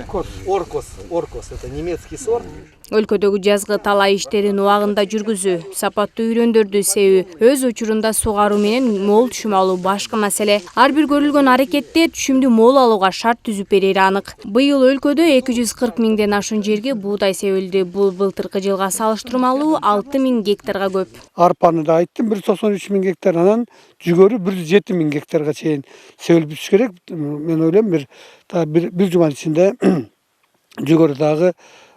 Оркос, это немецкий сорт. Өлкөдөгү жазгы талай иштерин убагында жүргүзүү, сапаттуу үйрөндөрдү себүү, өз учурунда сугаруу менен мол түшүм алуу башкы маселе. Ар бир көрүлгөн аракеттер түшүмдү мол алууга шарт түзүп берери анык. Быйыл өлкөдө 240 миңден ашуун жерге буудай себилди. Бул былтыркы жылга салыштырмалуу 6 миң гектарга көп. Арпаны да айттым, 193 миң гектар, анан жүгөрү 107 миң гектарга чейин себилип түшүш керек. Мен ойлойм бир жуманын ичинде жүгөрү дагы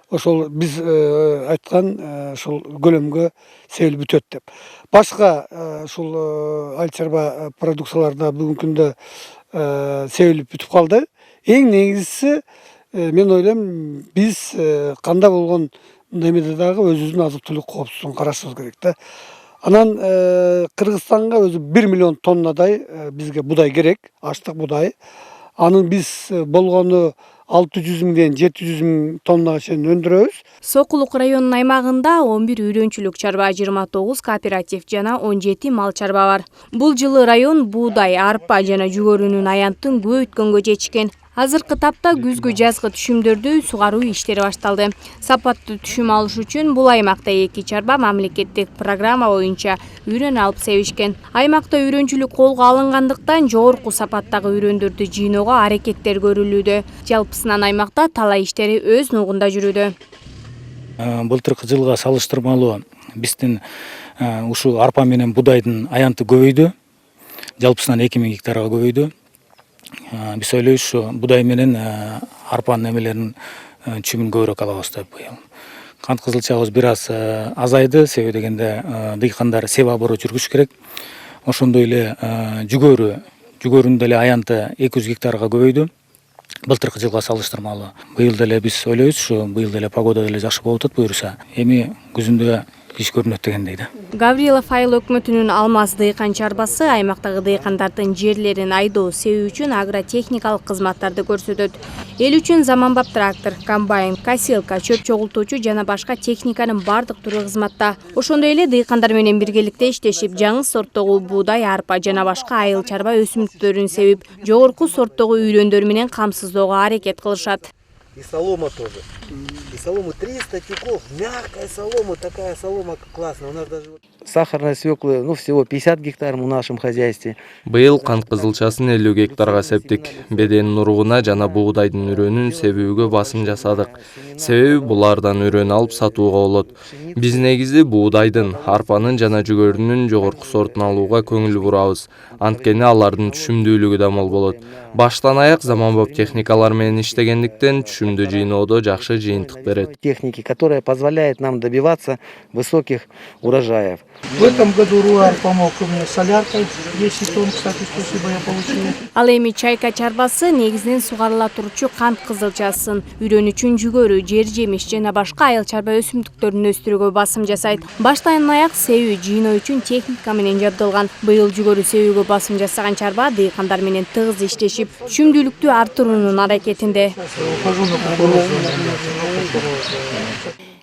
ошол биз айткан ошол көлөмгө себилип бүтөт деп. Башка ушул айыл чарба продукцияларда бүгүнкү күндө себилип бүтүп калды. Эң негизгиси мен ойлойм биз кандай болгон немеде дагы өзүбүздүн азык түлүк коопсуздугун карашыбыз керек да. Анан Кыргызстанга өзү 1 миллион тоннадай бизге будай керек, аштык будай. Анын биз болгону 600 миңден 700 миң тоннага чейин өндүрөбүз. Сокулук районунун аймагында 11 үйрөнчүлүк чарба, 29 кооператив жана 17 мал чарба бар. Бул жылы район буудай, арпа жана жүгөрүнүн аянтын көп өткөнгө чечкен. Азыркы тапта күзгү жазгы түшүмдөрдү сугаруу иштери башталды. Сапаттуу түшүм алыш үчүн бул аймакта 2 чарба мамлекеттик программа боюнча үйрөн алып себишкен. Аймакта үйрөнчүлүк колго алынгандыктан жогорку сапаттагы үйрөндөрдү жыйноого аракеттер көрүлүүдө. Жалпысынан аймакта талай иштери өз нугунда жүрүүдө. Былтыркы жылга салыштырмалуу биздин ушул арпа менен будайдын аянты көбөйдү. Жалпысынан 2 миң гектарга көбөйдү. Биз ойлойбуз ушу будай менен арпанын эмелерин түшүмүн көбүрөөк алабыз деп быйыл. Кант кызылчабыз бир аз азайды, себеби дегенде дыйкандар себа абору жүргүш керек. Ошондой эле жүгөрүнүн деле аянты 200 гектарга көбөйдү. Былтыркы жылга салыштырмалуу. Быйыл деле биз ойлойбуз ушу быйыл деле погода деле жакшы болуп атат буюрса. Эми күзүндө иш көрүнөт дегендей да. Гаврилов айыл өкмөтүнүн Алмаз дыйкан чарбасы аймактагы дыйкандардын жерлерин айдоо, себүү үчүн агротехникалык кызматтарды көрсөтөт. Эл үчүн заманбап трактор, комбайн, косилка, чөп чогултуучу жана башка техниканын бардык түрү кызматта. Ошондой эле дыйкандар менен биргеликте иштешип, жаңы сорттогу буудай, арпа жана башка айыл чарба өсүмдүктөрүн себип, жогорку сорттогу үйрөндөр менен камсыздоого аракет кылышат. И солома тоже. И солому 300 тюков, мягкая солома, такая солома классная. У нас даже сахарной свеклы, всего 50 гектаров в нашем хозяйстве. Быйыл кант кызылчасын 50 гектарга септик. Беденин уругуна жана буудайдын үрөнүн себүүгө басым жасадык. Себеби булардан үрөн алып сатууга болот. Биз негизи буудайдын, арпанын жана жүгөрүнүн жогорку сортун алууга көңүл бурабыз. Анткени алардын түшүмдүүлүгү да мол болот. Баштан аяк заманбап техникалар менен иштегендиктен түшүмдү жыйноодо жакшы жыйынтык берет. Техники, которая позволяет нам добиваться высоких урожаев. В этом году Руар помог мне соляркой, 10 тонн, кстати, спасибо, я получил. Ал эми чайка чарбасы негизинен сугарыла турчу кант кызылчасын, үйрөн үчүн жүгөрү, жер жемиш жана башка айыл чарба өсүмдүктөрүн өстүрүүгө басым жасайт. Баштан аяк себүү, жыйноо үчүн техника менен жабдылган. Быйыл жүгөрү себүүгө басым жасаган чарба дыйкандар менен тыгыз иштешип, түшүмдүүлүктү арттыруунун аракетинде.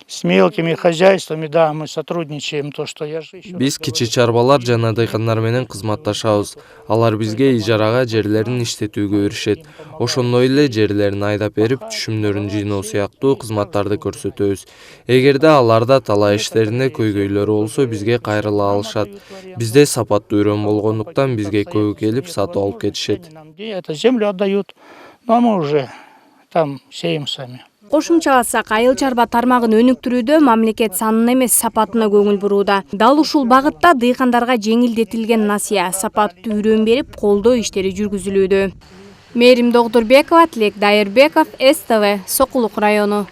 С мелкими хозяйствами, да, мы сотрудничаем, то, что я же. Биз кичи чарбалар жана дыйкандар менен кызматташабыз. Алар бизге ижарага жерлерин иштетүүгө беришет. Ошондой эле жерлерин айдап берип, түшүмдөрүн жыйноо сыяктуу кызматтарды көрсөтөбүз. Эгерде аларда талай иштеринде көйгөйлөрү болсо, бизге кайрыла алышат. Бизде сапаттуу үрөн болгондуктан бизге көбү келип сатып алып кетишет. Это землю отдают, но мы уже там сеем сами. Кошумчаласак, айыл чарба тармагын өнүктүрүүдө мамлекет санына эмес сапатына көңүл бурууда. Дал ушул багытта дыйкандарга жеңилдетилген насыя, сапаттуу үйрөн берип, колдоо иштери жүргүзүлүүдө. Мээрим Догдурбекова, Тилек Дайырбеков, СТВ, Сокулук району.